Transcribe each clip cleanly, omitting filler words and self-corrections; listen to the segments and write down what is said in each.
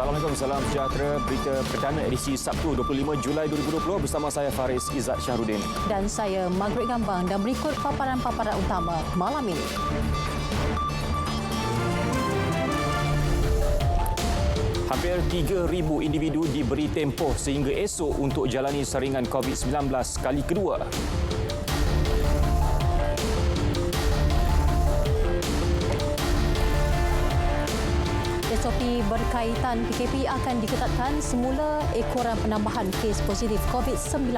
Assalamualaikum, salam sejahtera. Berita perdana edisi Sabtu 25 Julai 2020 bersama saya Faris Izzat Syahrudin. Dan saya Margaret Gambang dan berikut paparan-paparan utama malam ini. Hampir 3,000 individu diberi tempoh sehingga esok untuk jalani saringan COVID-19 kali kedua. SOP berkaitan PKP akan diketatkan semula ekoran penambahan kes positif COVID-19.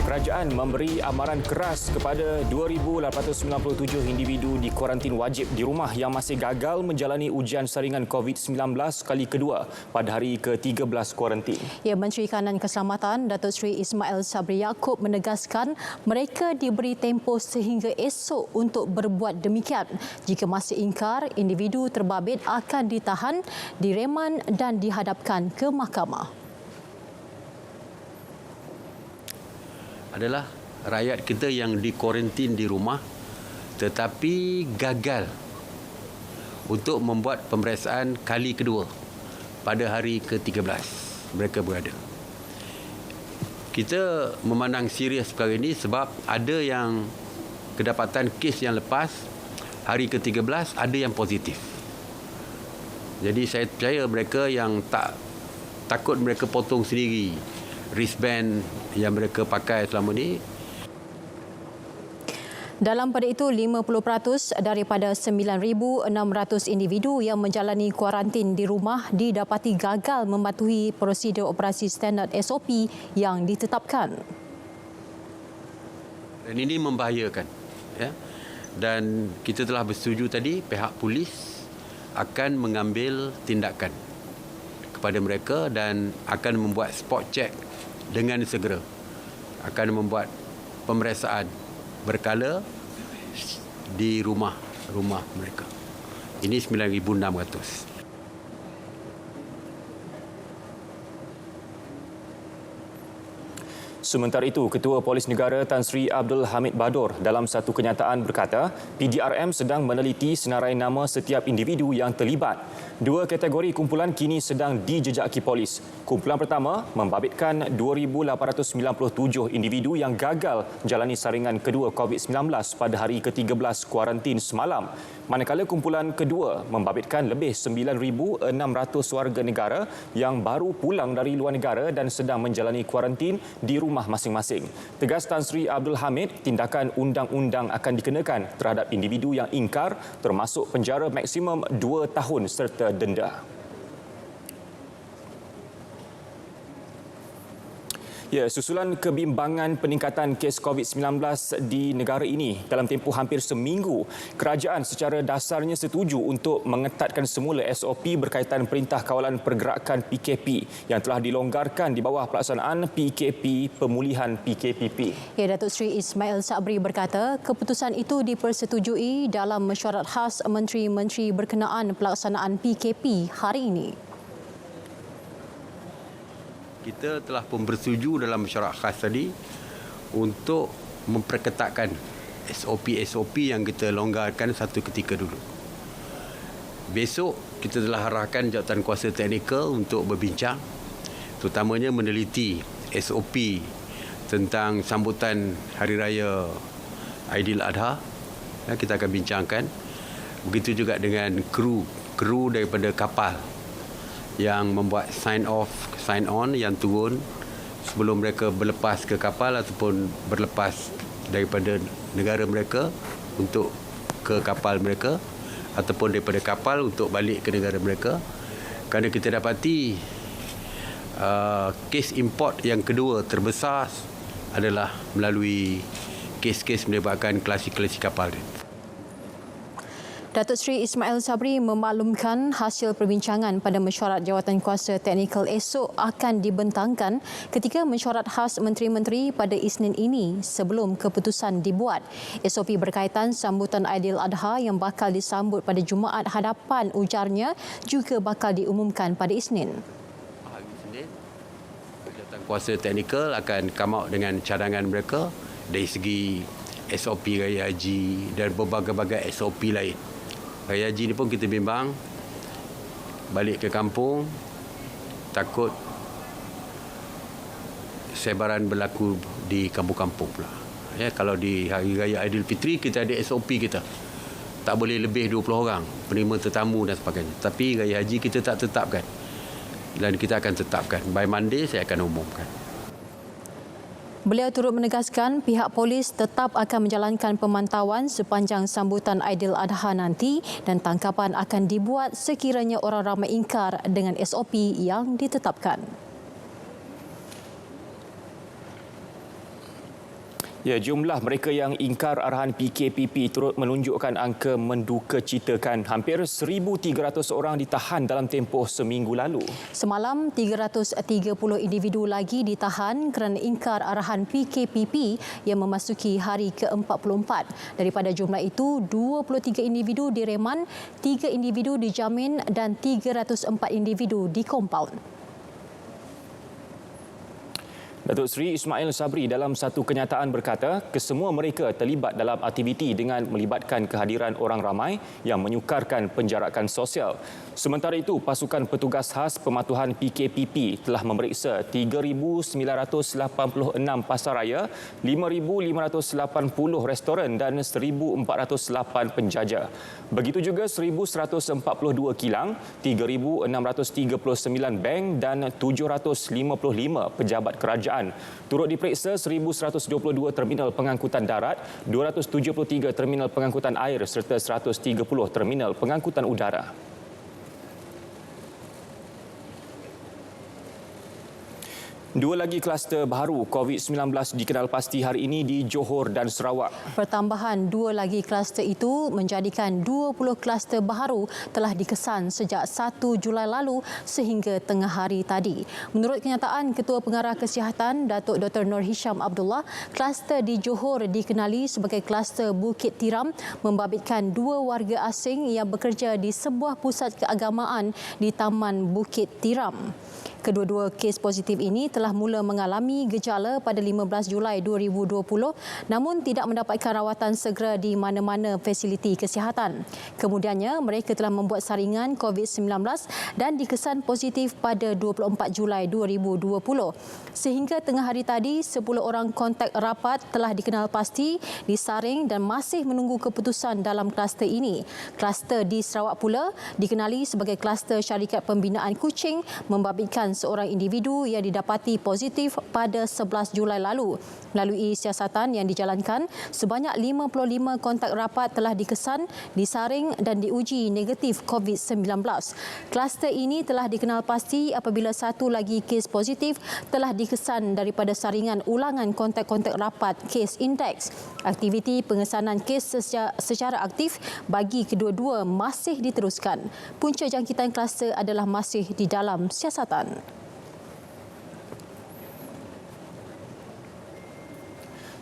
Kerajaan memberi amaran keras kepada 2,897 individu di kuarantin wajib di rumah yang masih gagal menjalani ujian saringan COVID-19 kali kedua pada hari ke-13 kuarantin. Ya, Menteri Kanan Keselamatan Datuk Seri Ismail Sabri Yaakob menegaskan mereka diberi tempoh sehingga esok untuk berbuat demikian. Jika masih ingkar, individu terbabit akan ditahan, direman dan dihadapkan ke mahkamah. Adalah rakyat kita yang dikuarantin di rumah tetapi gagal untuk membuat pemeriksaan kali kedua pada hari ke-13 mereka berada. Kita memandang serius perkara ini sebab ada yang kedapatan kes yang lepas hari ke-13 ada yang positif. Jadi saya percaya mereka yang takut mereka potong sendiri wristband yang mereka pakai selama ini. Dalam pada itu, 50% daripada 9,600 individu yang menjalani kuarantin di rumah didapati gagal mematuhi prosedur operasi standard SOP yang ditetapkan. Dan ini membahayakan. Ya? Dan kita telah bersetuju tadi, pihak polis akan mengambil tindakan kepada mereka dan akan membuat spot check dengan segera. Akan membuat pemeriksaan berkala di rumah mereka. Ini 9,600. Sementara itu, Ketua Polis Negara Tan Sri Abdul Hamid Badur dalam satu kenyataan berkata, PDRM sedang meneliti senarai nama setiap individu yang terlibat. Dua kategori kumpulan kini sedang dijejaki polis. Kumpulan pertama membabitkan 2,897 individu yang gagal jalani saringan kedua COVID-19 pada hari ke-13 kuarantin semalam. Manakala kumpulan kedua membabitkan lebih 9,600 warga negara yang baru pulang dari luar negara dan sedang menjalani kuarantin di rumah masing-masing. Tegas Tan Sri Abdul Hamid, tindakan undang-undang akan dikenakan terhadap individu yang ingkar termasuk penjara maksimum 2 tahun serta denda. Ya, susulan kebimbangan peningkatan kes COVID-19 di negara ini dalam tempoh hampir seminggu, kerajaan secara dasarnya setuju untuk mengetatkan semula SOP berkaitan Perintah Kawalan Pergerakan PKP yang telah dilonggarkan di bawah pelaksanaan PKP Pemulihan PKPP. Ya, Datuk Seri Ismail Sabri berkata, keputusan itu dipersetujui dalam mesyuarat khas menteri-menteri berkenaan pelaksanaan PKP hari ini. Kita telah pun bersetuju dalam mesyuarat khas tadi untuk memperketatkan SOP yang kita longgarkan satu ketika dulu. Besok kita telah arahkan jawatan kuasa teknikal untuk berbincang, terutamanya meneliti SOP tentang sambutan Hari Raya Aidiladha. Kita akan bincangkan. Begitu juga dengan kru daripada kapal yang membuat sign on yang turun sebelum mereka berlepas ke kapal ataupun berlepas daripada negara mereka untuk ke kapal mereka ataupun daripada kapal untuk balik ke negara mereka. Kerana kita dapati kes import yang kedua terbesar adalah melalui kes-kes melibatkan klasi-klasi kapal. Datuk Seri Ismail Sabri memaklumkan hasil perbincangan pada mesyuarat jawatankuasa teknikal esok akan dibentangkan ketika mesyuarat khas menteri-menteri pada Isnin ini sebelum keputusan dibuat. SOP berkaitan sambutan Aidiladha yang bakal disambut pada Jumaat hadapan ujarnya juga bakal diumumkan pada Isnin. Hari Isnin, jawatankuasa teknikal akan come out dengan cadangan mereka dari segi SOP Raya Haji dan berbagai-bagai SOP lain. Raya Haji ni pun kita bimbang balik ke kampung, takut sebaran berlaku di kampung-kampung pula. Ya, kalau di Hari Raya Aidilfitri kita ada SOP kita. Tak boleh lebih 20 orang penerima tetamu dan sebagainya. Tapi Raya Haji kita tak tetapkan. Dan kita akan tetapkan. By Monday saya akan umumkan. Beliau turut menegaskan pihak polis tetap akan menjalankan pemantauan sepanjang sambutan Aidiladha nanti dan tangkapan akan dibuat sekiranya orang ramai ingkar dengan SOP yang ditetapkan. Ya, jumlah mereka yang ingkar arahan PKPP turut menunjukkan angka mendukacitakan. Hampir 1,300 orang ditahan dalam tempoh seminggu lalu. Semalam, 330 individu lagi ditahan kerana ingkar arahan PKPP yang memasuki hari ke-44. Daripada jumlah itu, 23 individu direman, 3 individu dijamin dan 304 individu dikompaun. Datuk Seri Ismail Sabri dalam satu kenyataan berkata kesemua mereka terlibat dalam aktiviti dengan melibatkan kehadiran orang ramai yang menyukarkan penjarakan sosial. Sementara itu, pasukan petugas khas pematuhan PKPP telah memeriksa 3,986 pasaraya, 5,580 restoran dan 1,408 penjaja. Begitu juga 1,142 kilang, 3,639 bank dan 755 pejabat kerajaan. Turut diperiksa 1,122 terminal pengangkutan darat, 273 terminal pengangkutan air serta 130 terminal pengangkutan udara. Dua lagi kluster baru COVID-19 dikenal pasti hari ini di Johor dan Sarawak. Pertambahan dua lagi kluster itu menjadikan 20 kluster baru telah dikesan sejak 1 Julai lalu sehingga tengah hari tadi. Menurut kenyataan Ketua Pengarah Kesihatan Datuk Dr. Nur Hisham Abdullah, kluster di Johor dikenali sebagai kluster Bukit Tiram membabitkan 2 warga asing yang bekerja di sebuah pusat keagamaan di Taman Bukit Tiram. Kedua-dua kes positif ini telah mula mengalami gejala pada 15 Julai 2020 namun tidak mendapatkan rawatan segera di mana-mana fasiliti kesihatan. Kemudiannya, mereka telah membuat saringan COVID-19 dan dikesan positif pada 24 Julai 2020. Sehingga tengah hari tadi, 10 orang kontak rapat telah dikenal pasti, disaring dan masih menunggu keputusan dalam kluster ini. Kluster di Sarawak pula dikenali sebagai kluster syarikat pembinaan kucing membabitkan seorang individu yang didapati positif pada 11 Julai lalu. Melalui siasatan yang dijalankan, sebanyak 55 kontak rapat telah dikesan, disaring dan diuji negatif COVID-19. Kluster ini telah dikenal pasti apabila satu lagi kes positif telah dikesan daripada saringan ulangan kontak-kontak rapat kes indeks. Aktiviti pengesanan kes secara aktif bagi kedua-dua masih diteruskan. Punca jangkitan kluster adalah masih di dalam siasatan.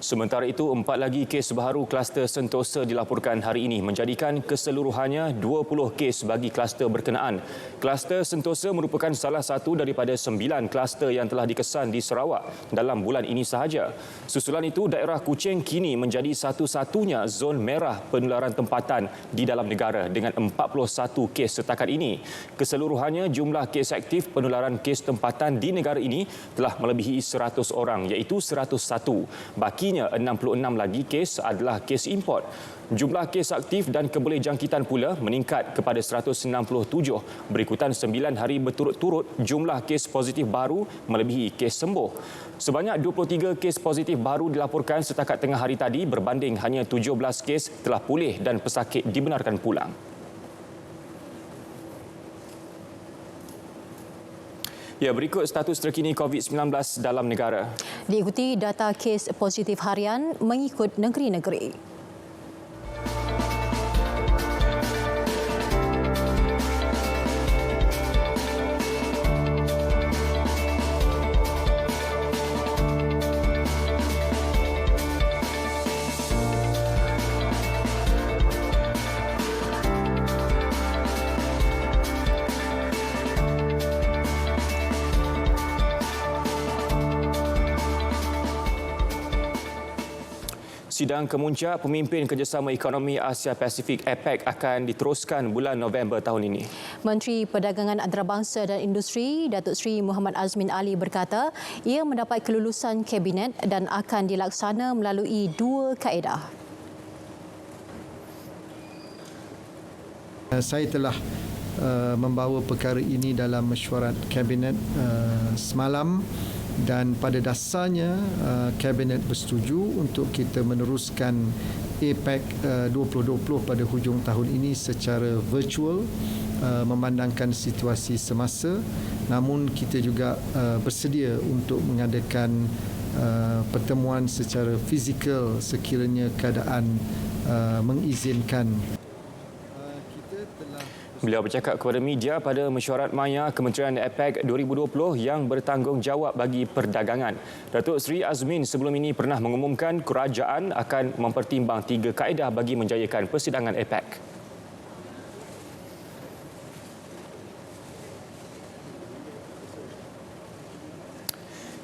Sementara itu, 4 lagi kes baru kluster Sentosa dilaporkan hari ini menjadikan keseluruhannya 20 kes bagi kluster berkenaan. Kluster Sentosa merupakan salah satu daripada 9 kluster yang telah dikesan di Sarawak dalam bulan ini sahaja. Susulan itu, daerah Kuching kini menjadi satu-satunya zon merah penularan tempatan di dalam negara dengan 41 kes setakat ini. Keseluruhannya jumlah kes aktif penularan kes tempatan di negara ini telah melebihi 100 orang iaitu 101. Bakinya 66 lagi kes adalah kes import. Jumlah kes aktif dan kebolehjangkitan pula meningkat kepada 167 berikutan 9 hari berturut-turut jumlah kes positif baru melebihi kes sembuh. Sebanyak 23 kes positif baru dilaporkan setakat tengah hari tadi berbanding hanya 17 kes telah pulih dan pesakit dibenarkan pulang. Ya, berikut status terkini COVID-19 dalam negara. Diikuti data kes positif harian mengikut negeri-negeri. Sidang Kemuncak Pemimpin Kerjasama Ekonomi Asia Pasifik APEC akan diteruskan bulan November tahun ini. Menteri Perdagangan Antarabangsa dan Industri Datuk Seri Muhammad Azmin Ali berkata ia mendapat kelulusan Kabinet dan akan dilaksana melalui 2 kaedah. Saya telah membawa perkara ini dalam mesyuarat Kabinet semalam dan pada dasarnya Kabinet bersetuju untuk kita meneruskan APEC 2020 pada hujung tahun ini secara virtual memandangkan situasi semasa, namun kita juga bersedia untuk mengadakan pertemuan secara fizikal sekiranya keadaan mengizinkan. Beliau bercakap kepada media pada mesyuarat maya Kementerian APEC 2020 yang bertanggungjawab bagi perdagangan. Datuk Seri Azmin sebelum ini pernah mengumumkan kerajaan akan mempertimbang 3 kaedah bagi menjayakan persidangan APEC.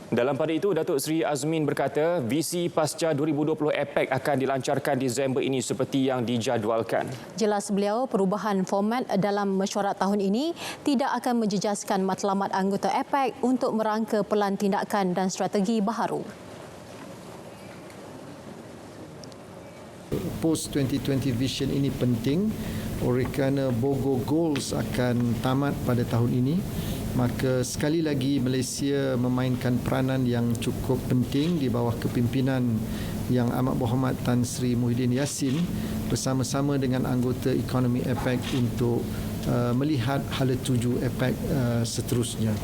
Dalam pada itu, Datuk Seri Azmin berkata visi pasca 2020 APEC akan dilancarkan Disember ini seperti yang dijadualkan. Jelas beliau, perubahan format dalam mesyuarat tahun ini tidak akan menjejaskan matlamat anggota APEC untuk merangka pelan tindakan dan strategi baharu. Post 2020 vision ini penting oleh kerana Bogo Goals akan tamat pada tahun ini. Maka sekali lagi Malaysia memainkan peranan yang cukup penting di bawah kepimpinan Yang Amat Berhormat Tan Sri Muhyiddin Yassin bersama-sama dengan anggota ekonomi APEC untuk melihat hala tuju APEC seterusnya.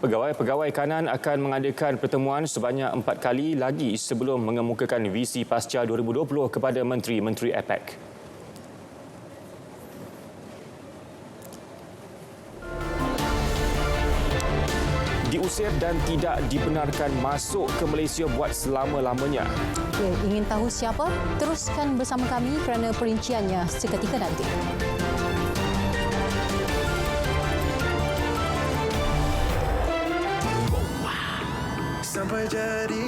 Pegawai-pegawai kanan akan mengadakan pertemuan sebanyak 4 kali lagi sebelum mengemukakan visi pasca 2020 kepada menteri-menteri APEC. Diusir dan tidak dibenarkan masuk ke Malaysia buat selama-lamanya. Ingin tahu siapa? Teruskan bersama kami kerana perinciannya seketika nanti. Sampai jadi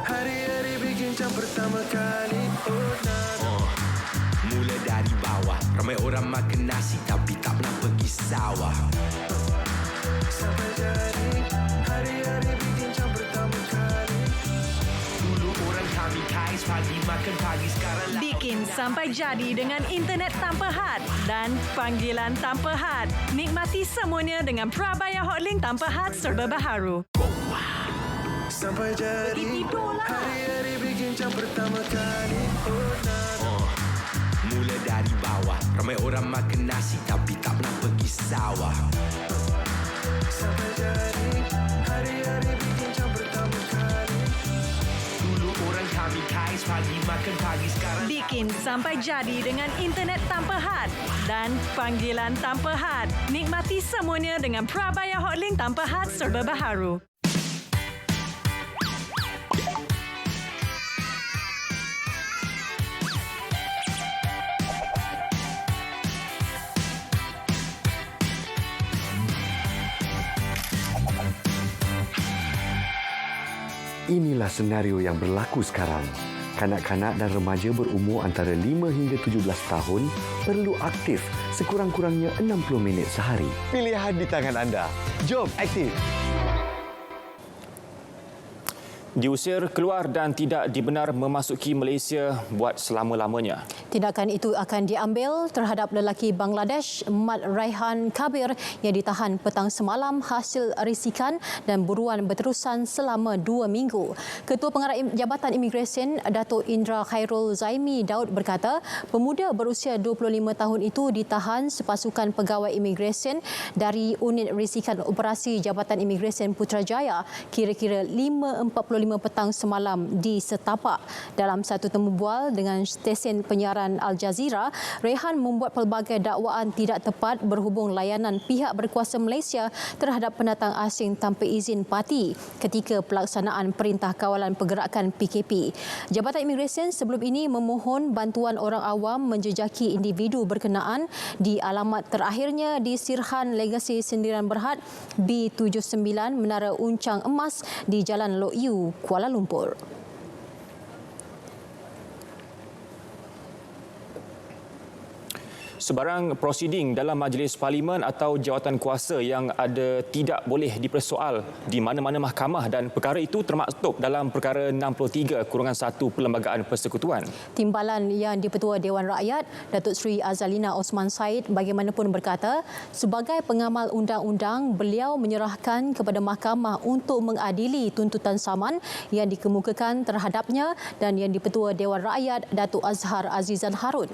hari-hari bikin jam pertama kali. Mula dari bawah, ramai orang makan nasi tapi tak pernah pergi sawah. Sampai jadi hari-hari bikin jam pertama kali. Dulu orang kami kais pagi makan pagi, sekarang bikin sampai jadi dengan internet tanpa had dan panggilan tanpa had. Nikmati semuanya dengan Prabaya Hotlink tanpa had serba baharu. sampai jadi hari-hari bikin jam pertama kali. Mula dari bawah, ramai orang makan nasi tapi tak pernah pergi sawah. Sampai jadi hari-hari bikin jam pertama kali. Dulu orang kami kais pagi makan pagi, sekarang bikin sampai jadi dengan internet tanpa had dan panggilan tanpa had. Nikmati semuanya dengan Prabaya Hotlink tanpa had serba baharu. Inilah senario yang berlaku sekarang. Kanak-kanak dan remaja berumur antara 5 hingga 17 tahun perlu aktif sekurang-kurangnya 60 minit sehari. Pilihan di tangan anda. Jom aktif. Diusir keluar dan tidak dibenar memasuki Malaysia buat selama-lamanya. Tindakan itu akan diambil terhadap lelaki Bangladesh Mat Raihan Kabir yang ditahan petang semalam hasil risikan dan buruan berterusan selama 2 minggu. Ketua Pengarah Jabatan Imigresen Datuk Indra Khairul Zaimi Daud berkata, pemuda berusia 25 tahun itu ditahan sepasukan pegawai imigresen dari unit risikan operasi Jabatan Imigresen Putrajaya kira-kira 5.45 petang semalam di Setapak. Dalam satu temu bual dengan stesen penyiaran Al Jazeera, Raihan membuat pelbagai dakwaan tidak tepat berhubung layanan pihak berkuasa Malaysia terhadap pendatang asing tanpa izin parti ketika pelaksanaan Perintah Kawalan Pergerakan PKP. Jabatan Imigresen sebelum ini memohon bantuan orang awam menjejaki individu berkenaan di alamat terakhirnya di Sirhan Legasi Sendirian Berhad B79 Menara Uncang Emas di Jalan Lok Yu, Kuala Lumpur. Sebarang prosiding dalam Majlis Parlimen atau jawatan kuasa yang ada tidak boleh dipersoal di mana-mana mahkamah dan perkara itu termaktub dalam perkara 63/1 Perlembagaan Persekutuan. Timbalan Yang di-Pertua Dewan Rakyat, Datuk Seri Azalina Osman Said bagaimanapun berkata, sebagai pengamal undang-undang, beliau menyerahkan kepada mahkamah untuk mengadili tuntutan saman yang dikemukakan terhadapnya dan Yang di-Pertua Dewan Rakyat, Datuk Azhar Azizan Harun.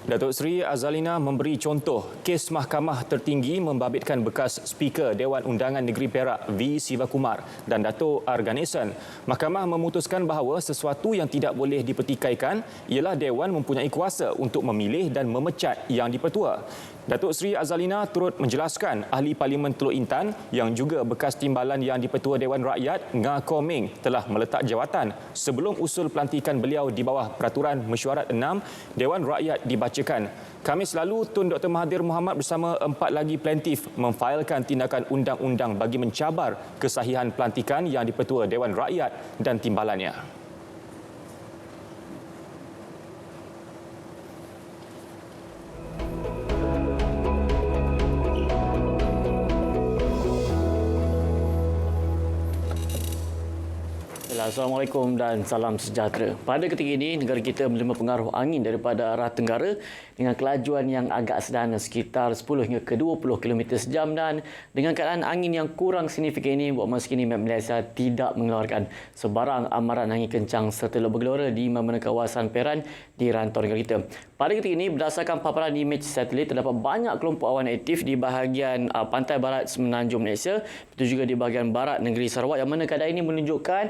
Datuk Seri Azalina memberi contoh kes Mahkamah Tertinggi membabitkan bekas Speaker Dewan Undangan Negeri Perak V. Sivakumar dan Datuk R. Ganesan. Mahkamah memutuskan bahawa sesuatu yang tidak boleh dipertikaikan ialah Dewan mempunyai kuasa untuk memilih dan memecat Yang di-Pertua. Datuk Seri Azalina turut menjelaskan Ahli Parlimen Teluk Intan yang juga bekas timbalan Yang di-Pertua Dewan Rakyat Nga Komeng telah meletak jawatan sebelum usul pelantikan beliau di bawah Peraturan Mesyuarat 6 Dewan Rakyat dibacakan. Khamis lalu, Tun Dr. Mahathir Mohamad bersama 4 lagi plaintif memfailkan tindakan undang-undang bagi mencabar kesahihan pelantikan Yang di-Pertua Dewan Rakyat dan timbalannya. Assalamualaikum dan salam sejahtera. Pada ketika ini, negara kita menerima pengaruh angin daripada arah tenggara dengan kelajuan yang agak sederhana sekitar 10 hingga ke 20 km sejam dan dengan keadaan angin yang kurang signifikan ini, buat masa kini Malaysia tidak mengeluarkan sebarang amaran angin kencang serta lok bergelora di mana-mana kawasan Peran di rantau negara kita. Pada ketika ini, berdasarkan paparan imej satelit, terdapat banyak kelompok awan aktif di bahagian pantai barat semenanjung Malaysia, begitu juga di bahagian barat negeri Sarawak yang mana keadaan ini menunjukkan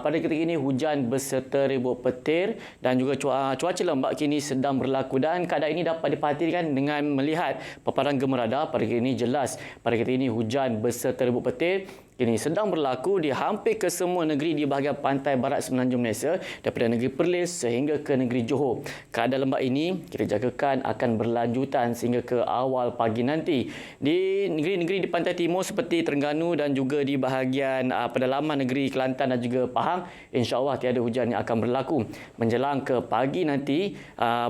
pada ketika ini hujan beserta ribut petir dan juga cuaca lembap kini sedang berlaku dan keadaan ini dapat diperhatikan dengan melihat paparan gemar radar. Pada ketika ini jelas pada ketika ini hujan beserta ribut petir kini sedang berlaku di hampir ke semua negeri di bahagian pantai barat semenanjung Malaysia daripada negeri Perlis sehingga ke negeri Johor. Keadaan lembap ini kita jangkakan akan berlanjutan sehingga ke awal pagi nanti. Di negeri-negeri di pantai timur seperti Terengganu dan juga di bahagian pedalaman negeri Kelantan dan juga Pahang, insya-Allah tiada hujan yang akan berlaku. Menjelang ke pagi nanti,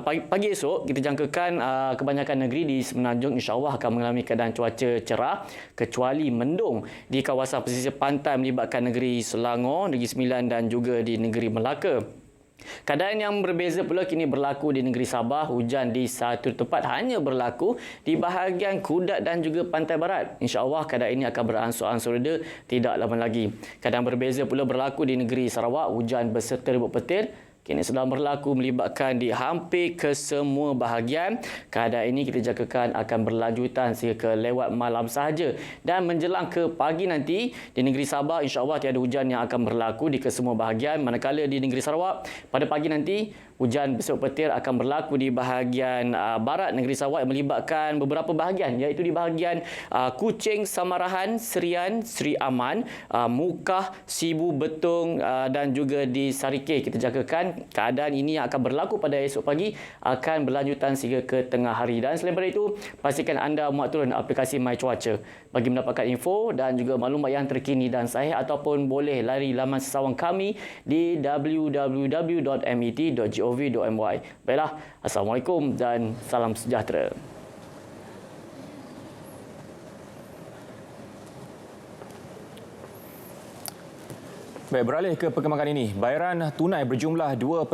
pagi esok kita jangkakan kebanyakan negeri di semenanjung insya-Allah akan mengalami keadaan cuaca cerah kecuali mendung di kawasan pesisir pantai melibatkan negeri Selangor, Negeri Sembilan dan juga di negeri Melaka. Keadaan yang berbeza pula kini berlaku di negeri Sabah. Hujan di satu tempat hanya berlaku di bahagian Kudat dan juga pantai barat. InsyaAllah keadaan ini akan beransur-ansur reda tidak lama lagi. Keadaan berbeza pula berlaku di negeri Sarawak. Hujan beserta ribut petir kini sedang berlaku melibatkan di hampir ke semua bahagian. Keadaan ini kita jangkakan akan berlanjutan sehingga ke lewat malam sahaja. Dan menjelang ke pagi nanti, di negeri Sabah insya-Allah tiada hujan yang akan berlaku di kesemua bahagian. Manakala di negeri Sarawak, pada pagi nanti, hujan beserta petir akan berlaku di bahagian barat negeri Sarawak yang melibatkan beberapa bahagian iaitu di bahagian Kuching, Samarahan, Serian, Seri Aman, Mukah, Sibu, Betong dan juga di Sarikeh. Kita jangkakan keadaan ini yang akan berlaku pada esok pagi akan berlanjutan sehingga ke tengah hari. Dan selain daripada itu, pastikan anda muat turun aplikasi My Cuaca bagi mendapatkan info dan juga maklumat yang terkini dan sahih ataupun boleh lari laman sesawang kami di www.met.gov.my. Baiklah, Assalamualaikum dan salam sejahtera. Baik, beralih ke perkembangan ini. Bayaran tunai berjumlah $2.5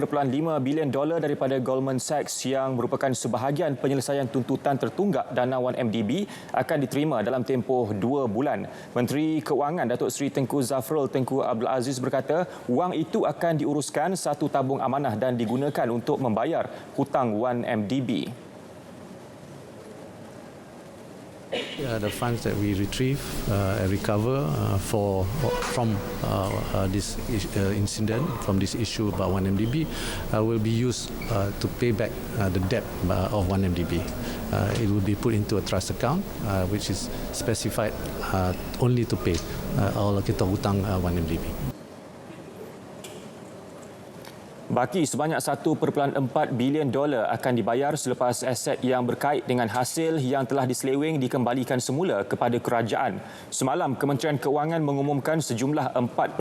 bilion daripada Goldman Sachs yang merupakan sebahagian penyelesaian tuntutan tertunggak dana 1MDB akan diterima dalam tempoh 2 bulan. Menteri Keuangan Datuk Seri Tengku Zafrul Tengku Abdul Aziz berkata, wang itu akan diuruskan satu tabung amanah dan digunakan untuk membayar hutang 1MDB. The funds that we retrieve and recover from this incident, from this issue about 1MDB, will be used to pay back the debt of 1MDB. It will be put into a trust account, which is specified only to pay all kita hutang 1MDB. Baki sebanyak $1.4 bilion akan dibayar selepas aset yang berkait dengan hasil yang telah diseleweng dikembalikan semula kepada kerajaan. Semalam, Kementerian Keuangan mengumumkan sejumlah $4.5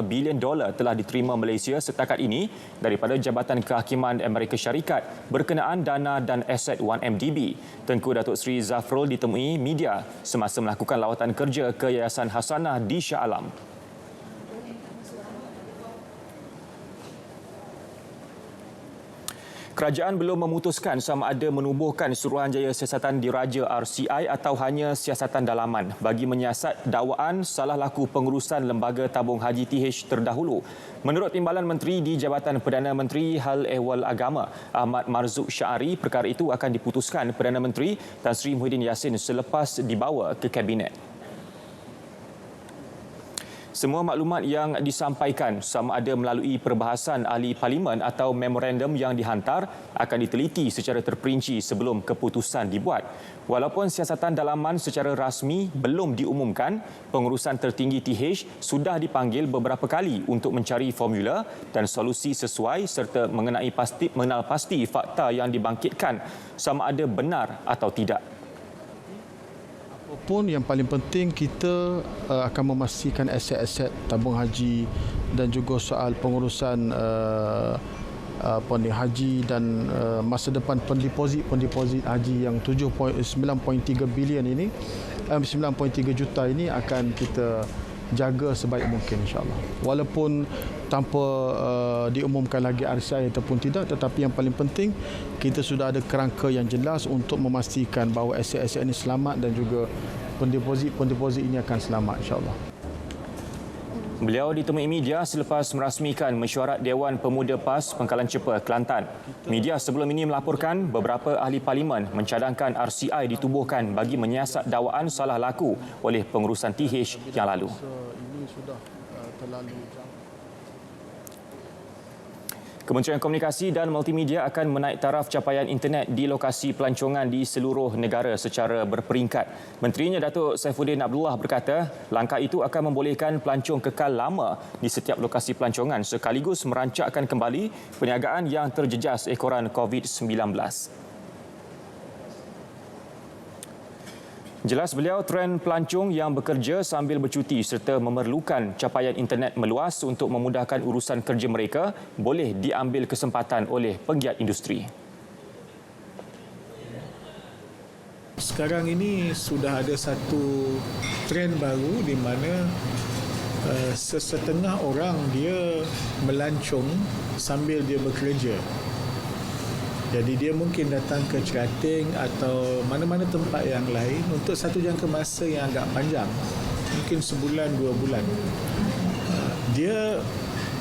bilion telah diterima Malaysia setakat ini daripada Jabatan Kehakiman Amerika Syarikat berkenaan dana dan aset 1MDB. Tengku Datuk Seri Zafrul ditemui media semasa melakukan lawatan kerja ke Yayasan Hasanah di Shah Alam. Kerajaan belum memutuskan sama ada menubuhkan Suruhanjaya Siasatan Diraja RCI atau hanya siasatan dalaman bagi menyiasat dakwaan salah laku pengurusan Lembaga Tabung Haji TH terdahulu. Menurut Timbalan Menteri di Jabatan Perdana Menteri Hal Ehwal Agama Ahmad Marzuq Syari, perkara itu akan diputuskan Perdana Menteri Tan Sri Muhyiddin Yassin selepas dibawa ke Kabinet. Semua maklumat yang disampaikan sama ada melalui perbahasan ahli parlimen atau memorandum yang dihantar akan diteliti secara terperinci sebelum keputusan dibuat. Walaupun siasatan dalaman secara rasmi belum diumumkan, pengurusan tertinggi TH sudah dipanggil beberapa kali untuk mencari formula dan solusi sesuai serta mengenal pasti fakta yang dibangkitkan sama ada benar atau tidak. Apapun yang paling penting, kita akan memastikan aset-aset tabung haji dan juga soal pengurusan haji dan masa depan pendeposit haji yang 9.3 bilion ini, 9.3 juta ini akan kita jaga sebaik mungkin insya-Allah. Walaupun tanpa diumumkan lagi RCI ataupun tidak, tetapi yang paling penting kita sudah ada kerangka yang jelas untuk memastikan bahawa aset-aset ini selamat dan juga pendeposit ini akan selamat insya-Allah. Beliau ditemui media selepas merasmikan mesyuarat Dewan Pemuda PAS Pangkalan Cepa, Kelantan. Media sebelum ini melaporkan beberapa ahli parlimen mencadangkan RCI ditubuhkan bagi menyiasat dakwaan salah laku oleh pengurusan TH yang lalu. Ini sudah terlalu Kementerian Komunikasi dan Multimedia akan menaik taraf capaian internet di lokasi pelancongan di seluruh negara secara berperingkat. Menterinya Datuk Saifuddin Abdullah berkata, langkah itu akan membolehkan pelancong kekal lama di setiap lokasi pelancongan sekaligus merancakkan kembali perniagaan yang terjejas ekoran COVID-19. Jelas beliau, trend pelancong yang bekerja sambil bercuti serta memerlukan capaian internet meluas untuk memudahkan urusan kerja mereka boleh diambil kesempatan oleh penggiat industri. Sekarang ini sudah ada satu trend baru di mana sesetengah orang dia melancong sambil dia bekerja. Jadi dia mungkin datang ke Cerating atau mana-mana tempat yang lain untuk satu jangka masa yang agak panjang. Mungkin sebulan, 2 bulan. Dia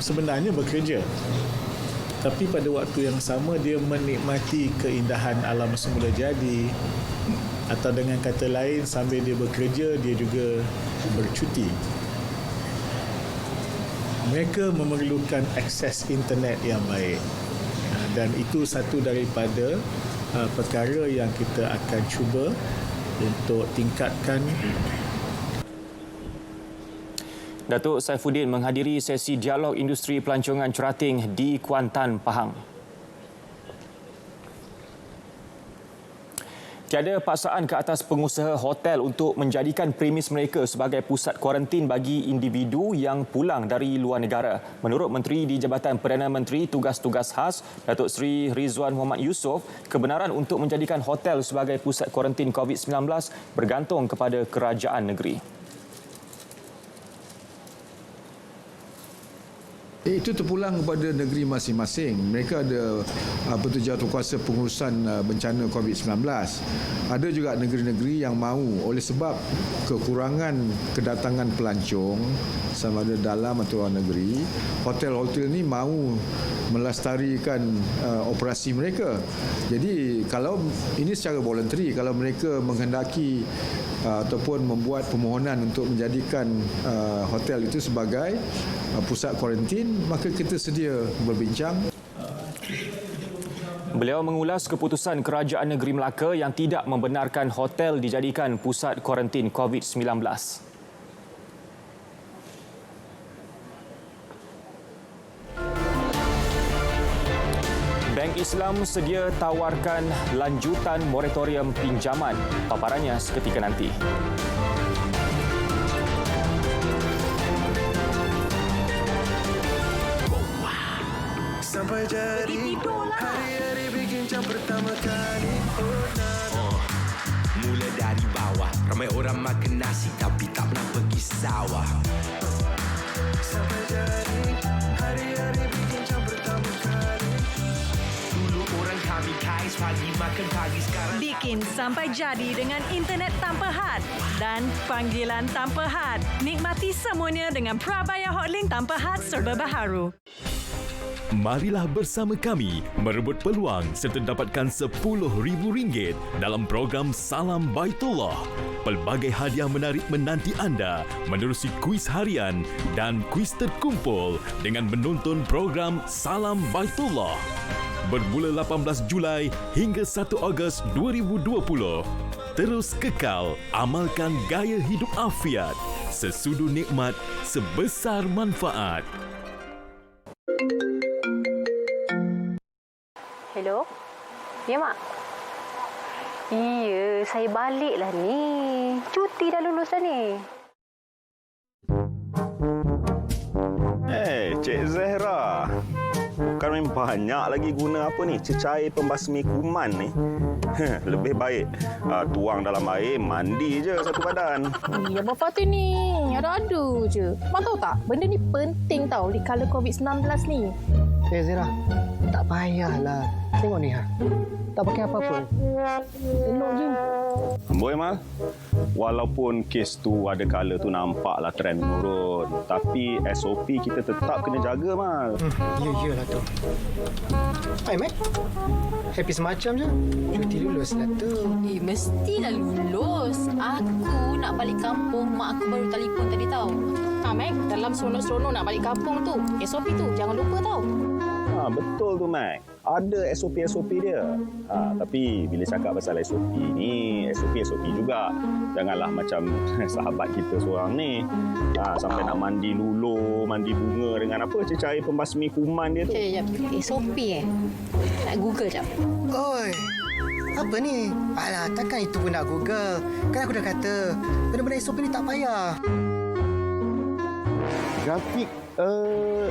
sebenarnya bekerja. Tapi pada waktu yang sama dia menikmati keindahan alam semula jadi. Atau dengan kata lain, sambil dia bekerja, dia juga bercuti. Mereka memerlukan akses internet yang baik. Dan itu satu daripada perkara yang kita akan cuba untuk tingkatkan. Datuk Saifuddin menghadiri sesi dialog industri pelancongan Cerating di Kuantan, Pahang. Tiada paksaan ke atas pengusaha hotel untuk menjadikan premis mereka sebagai pusat kuarantin bagi individu yang pulang dari luar negara. Menurut Menteri di Jabatan Perdana Menteri Tugas-Tugas Khas, Datuk Seri Rizwan Muhammad Yusof, kebenaran untuk menjadikan hotel sebagai pusat kuarantin COVID-19 bergantung kepada kerajaan negeri. Itu terpulang kepada negeri masing-masing. Mereka ada jawatan pengurusan bencana COVID-19. Ada juga negeri-negeri yang mahu oleh sebab kekurangan kedatangan pelancong sama ada dalam atau luar negeri, hotel-hotel ni mahu melestarikan operasi mereka. Jadi kalau ini secara voluntary, kalau mereka menghendaki ataupun membuat permohonan untuk menjadikan hotel itu sebagai pusat kuarantin, maka kita sedia berbincang. Beliau mengulas keputusan Kerajaan Negeri Melaka yang tidak membenarkan hotel dijadikan pusat kuarantin COVID-19. Bank Islam sedia tawarkan lanjutan moratorium pinjaman. Paparannya seketika nanti. Sampai jadi hari-hari bincang pertama kali. Mula dari bawah, ramai orang makan nasi tapi tak pernah pergi sawah. Sampai jadi hari-hari bincang pertama kali. Dulu orang kami kais pagi makan pagi, sekarang Bikin sampai jadi dengan internet tanpa had dan panggilan tanpa had. Nikmati semuanya dengan Prabaya Hotlink tanpa had serba baharu. Marilah bersama kami merebut peluang serta dapatkan RM10,000 dalam program Salam Baitullah. Pelbagai hadiah menarik menanti anda menerusi kuis harian dan kuis terkumpul dengan menonton program Salam Baitullah. Bermula 18 Julai hingga 1 Ogos 2020. Terus kekal amalkan gaya hidup afiat. Sesudu nikmat, sebesar manfaat. Hello? Ya, Mak? Iya, saya baliklah ni. Cuti dah lulus dah ni. Cik Zahra. Bukan main banyak lagi guna apa ni, cecair pembasmi kuman ni. Lebih baik tuang dalam air, mandi je satu badan. Ya, Bapak tu ni. Ada-ada je. Mak tahu tak, benda ni penting tau di kala COVID-19 ni. Zahra, tak payahlah. Tengok ni ha. Tak pakai apa-apa. Elok je. Amboi Mal, walaupun kes tu ada kala tu nampaklah trend menurun, tapi SOP kita tetap kena jaga Mal. Iyalah tu. Hai Mat. Happy semacam je. Cuti lulus lah tu. Mestilah lulus. Aku nak balik kampung. Mak aku baru telefon tadi tau. Mac, dalam seronok-seronok nak balik kampung tu, SOP tu jangan lupa tau. Betul tu Mac. Ada SOP dia. Tapi bila cakap pasal SOP ni, SOP juga. Janganlah macam sahabat kita seorang ni. Sampai nak mandi luluh, mandi bunga dengan apa, cecair pembasmi kuman dia tu. SOP Nak Google jap. Oi. Apa ni? Alah, takkan itu pun nak Google. Kan aku dah kata, benda-benda SOP ni tak payah. Grafik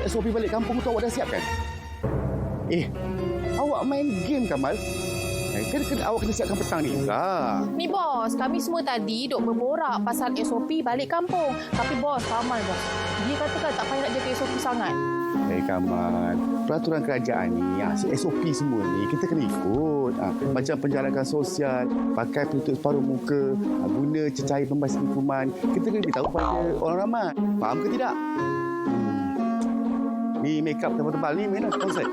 SOP balik kampung tu awak dah siapkan? Awak main game Kamal? Kan awak kena siapkan petang ni juga. Ni bos, kami semua tadi duk berborak pasal SOP balik kampung. Tapi bos, Kamal bos. Dia katakan tak payah nak jaga SOP sangat. Kamal, peraturan kerajaan ni, SOP semua ni kita kena ikut. Macam penjarakan sosial, pakai penutup separuh muka, guna cecair pembasmi kuman. Kita kena beritahu pada orang ramai. Faham ke tidak? Ni make up tebal-tebal ni mana konsep?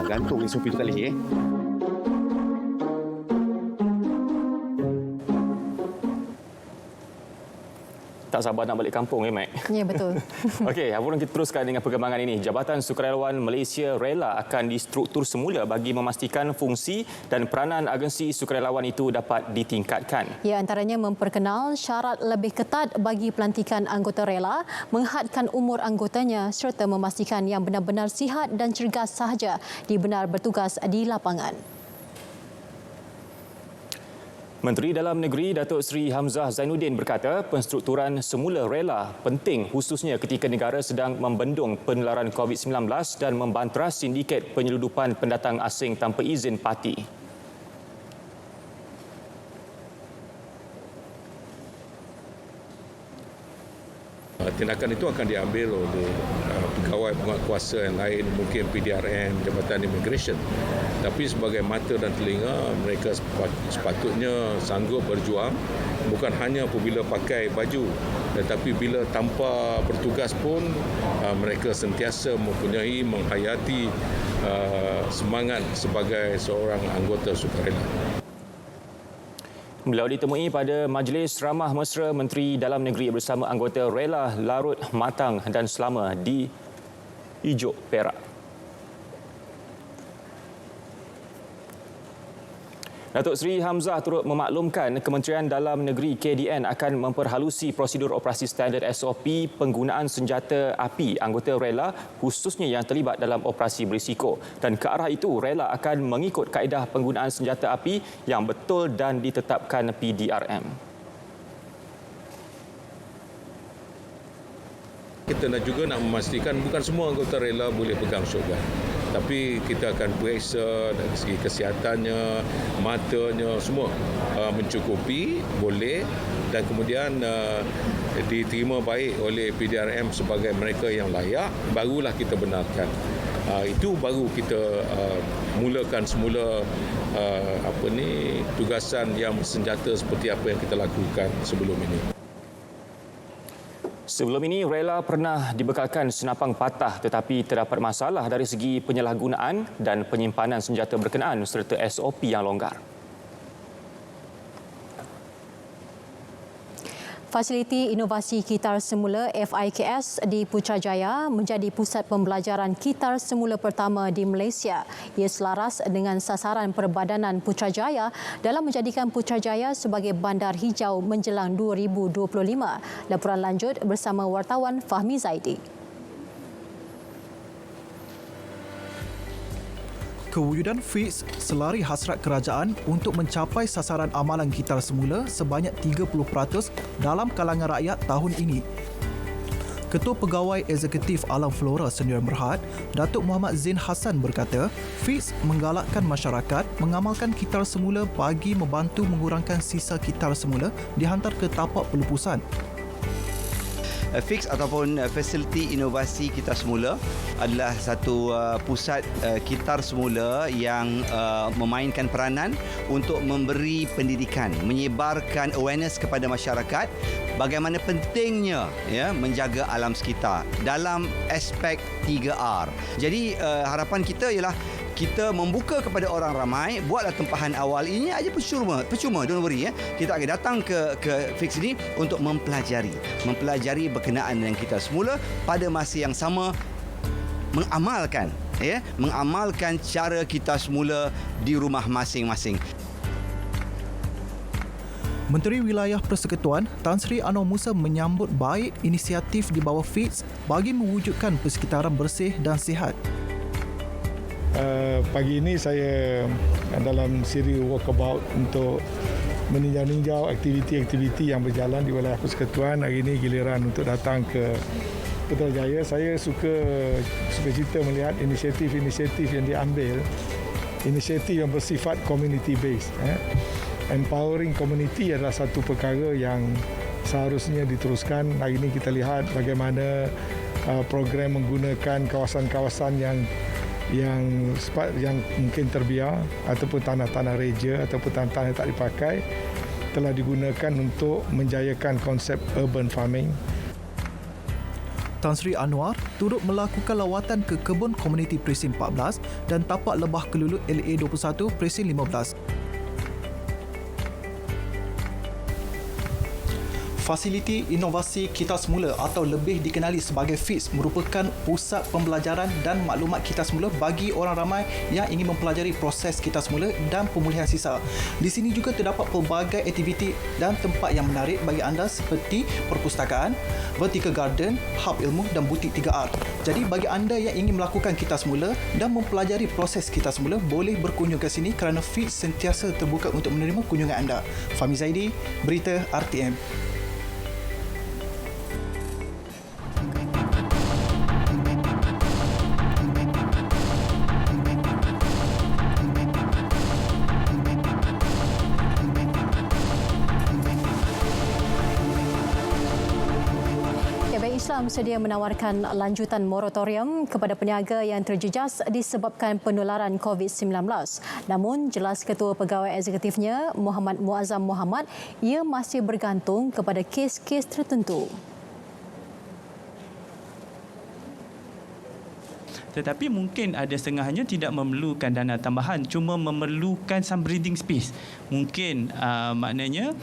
Gantung SOP tu kali Tak sabar nak balik kampung Mac. Ya, betul. Okey, apabila kita teruskan dengan perkembangan ini, Jabatan Sukarelawan Malaysia rela akan distruktur semula bagi memastikan fungsi dan peranan agensi sukarelawan itu dapat ditingkatkan. Ya, antaranya memperkenal syarat lebih ketat bagi pelantikan anggota rela, menghadkan umur anggotanya serta memastikan yang benar-benar sihat dan cergas sahaja dibenar bertugas di lapangan. Menteri Dalam Negeri Datuk Seri Hamzah Zainuddin berkata penstrukturan semula rela penting khususnya ketika negara sedang membendung penularan COVID-19 dan membantras sindiket penyeludupan pendatang asing tanpa izin parti. Tindakan itu akan diambil oleh pegawai penguatkuasa yang lain, mungkin PDRM, Jabatan Immigration. Tapi sebagai mata dan telinga, mereka sepatutnya sanggup berjuang bukan hanya apabila pakai baju, tetapi bila tanpa bertugas pun mereka sentiasa mempunyai menghayati semangat sebagai seorang anggota sukarela. Beliau ditemui pada Majlis Ramah Mesra Menteri Dalam Negeri bersama anggota rela Larut Matang dan Selama di Ijuk, Perak. Datuk Seri Hamzah turut memaklumkan Kementerian Dalam Negeri KDN akan memperhalusi prosedur operasi standard SOP penggunaan senjata api anggota rela khususnya yang terlibat dalam operasi berisiko. Dan ke arah itu, rela akan mengikut kaedah penggunaan senjata api yang betul dan ditetapkan PDRM. Kita juga nak memastikan bukan semua anggota rela boleh pegang shotgun. Tapi kita akan periksa dari segi kesihatannya, matanya, semua mencukupi, boleh dan kemudian diterima baik oleh PDRM sebagai mereka yang layak, barulah kita benarkan. Itu baru kita mulakan semula tugasan yang bersenjata seperti apa yang kita lakukan sebelum ini. Sebelum ini, rela pernah dibekalkan senapang patah tetapi terdapat masalah dari segi penyalahgunaan dan penyimpanan senjata berkenaan serta SOP yang longgar. Fasiliti Inovasi Kitar Semula FIKS di Putrajaya menjadi pusat pembelajaran kitar semula pertama di Malaysia. Ia selaras dengan sasaran Perbadanan Putrajaya dalam menjadikan Putrajaya sebagai bandar hijau menjelang 2025. Laporan lanjut bersama wartawan Fahmi Zaidi. Kewujudan FIKS selari hasrat kerajaan untuk mencapai sasaran amalan kitar semula sebanyak 30% dalam kalangan rakyat tahun ini. Ketua Pegawai Eksekutif Alam Flora Sdn Bhd, Datuk Muhammad Zain Hassan berkata, FIKS menggalakkan masyarakat mengamalkan kitar semula bagi membantu mengurangkan sisa kitar semula dihantar ke tapak pelupusan. FIKS ataupun Fasiliti Inovasi Kitar Semula adalah satu pusat kitar semula yang memainkan peranan untuk memberi pendidikan, menyebarkan awareness kepada masyarakat bagaimana pentingnya menjaga alam sekitar dalam aspek 3R. Jadi harapan kita ialah kita membuka kepada orang ramai, buatlah tempahan awal ini aja percuma, don't worry Kita akan datang ke FIKS ini untuk mempelajari berkenaan dengan kita semula pada masa yang sama mengamalkan cara kita semula di rumah masing-masing. Menteri Wilayah Persekutuan Tan Sri Anwar Musa menyambut baik inisiatif di bawah FIKS bagi mewujudkan persekitaran bersih dan sihat. Pagi ini saya dalam siri walkabout untuk meninjau aktiviti-aktiviti yang berjalan di wilayah Persekutuan. Hari ini giliran untuk datang ke Putrajaya. Saya suka cerita melihat inisiatif-inisiatif yang diambil, inisiatif yang bersifat community based. Empowering community adalah satu perkara yang seharusnya diteruskan. Hari ini kita lihat bagaimana program menggunakan kawasan-kawasan yang mungkin terbiar ataupun tanah-tanah reja ataupun tanah-tanah yang tak dipakai telah digunakan untuk menjayakan konsep urban farming. Tan Sri Anwar turut melakukan lawatan ke kebun komuniti Presin 14 dan tapak lebah kelulut LA 21 Presin 15. Fasiliti Inovasi Kitar Semula atau lebih dikenali sebagai FIKS merupakan pusat pembelajaran dan maklumat kitar semula bagi orang ramai yang ingin mempelajari proses kitar semula dan pemulihan sisa. Di sini juga terdapat pelbagai aktiviti dan tempat yang menarik bagi anda seperti perpustakaan, vertical garden, hub ilmu dan butik 3R. Jadi bagi anda yang ingin melakukan kitar semula dan mempelajari proses kitar semula, boleh berkunjung ke sini kerana FIKS sentiasa terbuka untuk menerima kunjungan anda. Fahmi Zaidi, Berita RTM. Islam sedia menawarkan lanjutan moratorium kepada peniaga yang terjejas disebabkan penularan COVID-19. Namun, jelas Ketua Pegawai Eksekutifnya, Muhammad Muazzam Mohamad, ia masih bergantung kepada kes-kes tertentu. Tetapi mungkin ada setengahnya tidak memerlukan dana tambahan, cuma memerlukan some breathing space. Mungkin maknanya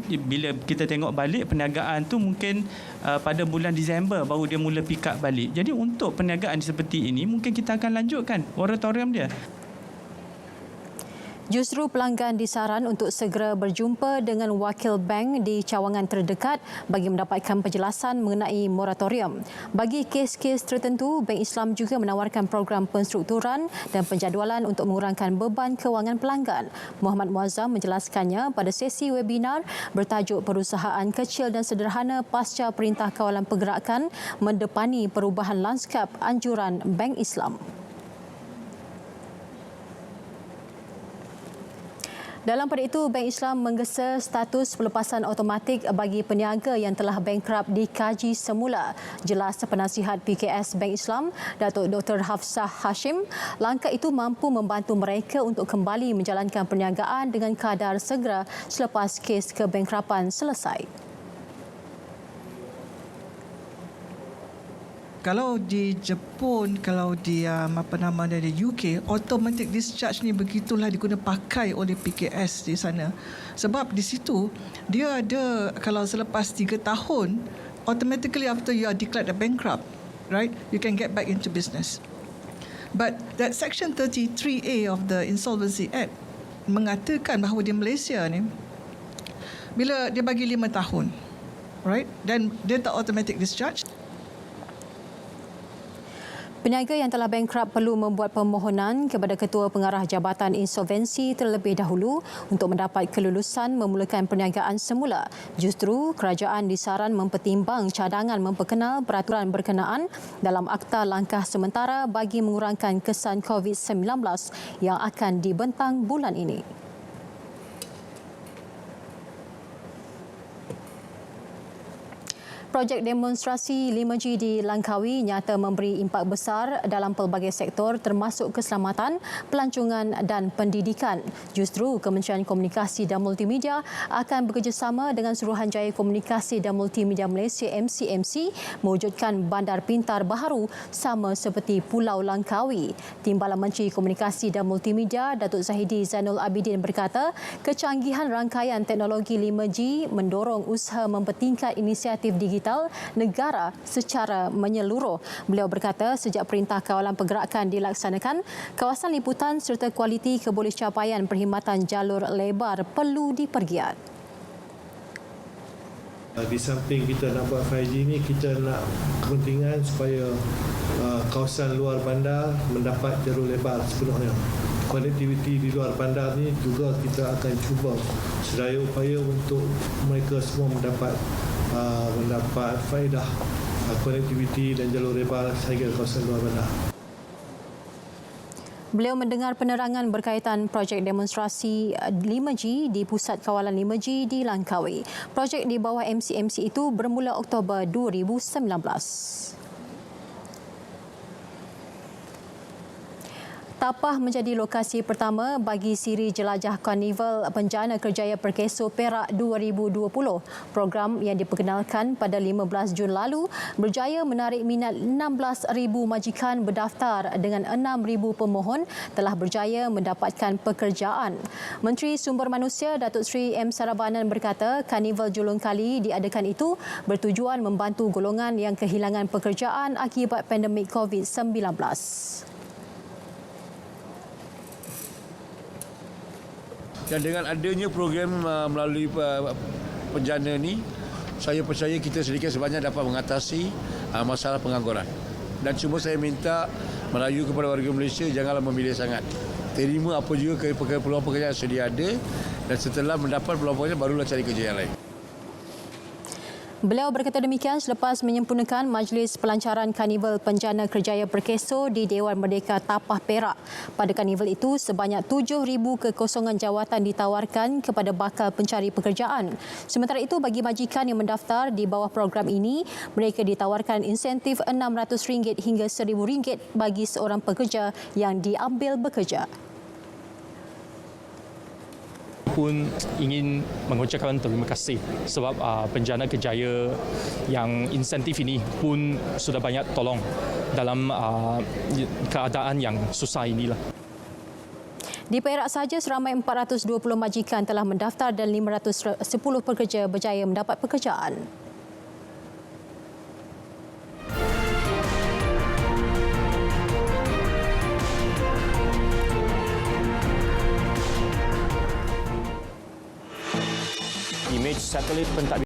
bila kita tengok balik perniagaan tu mungkin pada bulan Disember baru dia mula pick up balik. Jadi untuk perniagaan seperti ini mungkin kita akan lanjutkan moratorium dia. Justru pelanggan disaran untuk segera berjumpa dengan wakil bank di cawangan terdekat bagi mendapatkan penjelasan mengenai moratorium. Bagi kes-kes tertentu, Bank Islam juga menawarkan program penstrukturan dan penjadualan untuk mengurangkan beban kewangan pelanggan. Muhammad Muazzam menjelaskannya pada sesi webinar bertajuk Perusahaan Kecil dan Sederhana Pasca Perintah Kawalan Pergerakan Mendepani Perubahan Lanskap Anjuran Bank Islam. Dalam pada itu, Bank Islam menggesa status pelepasan automatik bagi peniaga yang telah bankrupt dikaji semula. Jelas penasihat PKS Bank Islam, Datuk Dr. Hafsah Hashim, langkah itu mampu membantu mereka untuk kembali menjalankan perniagaan dengan kadar segera selepas kes kebankrapan selesai. Kalau di Jepun, kalau di di UK, automatic discharge ni begitulah diguna pakai oleh PKS di sana. Sebab di situ dia ada, kalau selepas 3 tahun, automatically after you are declared a bankrupt, right, you can get back into business. But that section 33A of the Insolvency Act mengatakan bahawa di Malaysia ni, bila dia bagi 5 tahun, right, dan dia tak automatic discharge. Peniaga yang telah bankrupt perlu membuat permohonan kepada Ketua Pengarah Jabatan Insolvensi terlebih dahulu untuk mendapat kelulusan memulakan perniagaan semula. Justru, kerajaan disaran mempertimbang cadangan memperkenal peraturan berkenaan dalam Akta Langkah Sementara bagi mengurangkan kesan COVID-19 yang akan dibentang bulan ini. Projek demonstrasi 5G di Langkawi nyata memberi impak besar dalam pelbagai sektor termasuk keselamatan, pelancongan dan pendidikan. Justru Kementerian Komunikasi dan Multimedia akan bekerjasama dengan Suruhanjaya Komunikasi dan Multimedia Malaysia MCMC mewujudkan bandar pintar baharu sama seperti Pulau Langkawi. Timbalan Menteri Komunikasi dan Multimedia Datuk Zahidi Zainul Abidin berkata, kecanggihan rangkaian teknologi 5G mendorong usaha mempertingkat inisiatif digital negara secara menyeluruh. Beliau berkata sejak Perintah Kawalan Pergerakan dilaksanakan, kawasan liputan serta kualiti kebolehcapaian perkhidmatan jalur lebar perlu dipergiat. Di samping kita nak buat 5G ni, kita nak kepentingan supaya kawasan luar bandar mendapat jalur lebar sepenuhnya. Konektiviti di luar bandar ni juga kita akan cuba sedaya upaya untuk mereka semua mendapat faedah konektiviti dan jalur lebar sehingga kawasan luar bandar. Beliau mendengar penerangan berkaitan projek demonstrasi 5G di Pusat Kawalan 5G di Langkawi. Projek di bawah MCMC itu bermula Oktober 2019. Tapah menjadi lokasi pertama bagi siri jelajah Karnival Penjana Kerjaya Perkeso Perak 2020. Program yang diperkenalkan pada 15 Jun lalu berjaya menarik minat 16,000 majikan berdaftar dengan 6,000 pemohon telah berjaya mendapatkan pekerjaan. Menteri Sumber Manusia Datuk Seri M. Sarabanan berkata Karnival Julung Kali diadakan itu bertujuan membantu golongan yang kehilangan pekerjaan akibat pandemik COVID-19. Dan dengan adanya program melalui penjana ni, saya percaya kita sedikit sebanyak dapat mengatasi masalah pengangguran. Dan cuma saya minta Melayu kepada warga Malaysia, janganlah memilih sangat. Terima apa juga peluang pekerjaan yang sedia ada, dan setelah mendapat peluang pekerjaan barulah cari kerja yang lain. Beliau berkata demikian selepas menyempurnakan Majlis Pelancaran Karnival Penjana Kerjaya Perkeso di Dewan Merdeka Tapah Perak. Pada karnival itu, sebanyak 7,000 kekosongan jawatan ditawarkan kepada bakal pencari pekerjaan. Sementara itu, bagi majikan yang mendaftar di bawah program ini, mereka ditawarkan insentif RM600 hingga RM1,000 bagi seorang pekerja yang diambil bekerja. Pun ingin mengucapkan terima kasih sebab Penjana Kerjaya yang insentif ini pun sudah banyak tolong dalam keadaan yang susah inilah. Di Perak sahaja seramai 420 majikan telah mendaftar dan 510 pekerja berjaya mendapat pekerjaan. imej satelit pentadbiran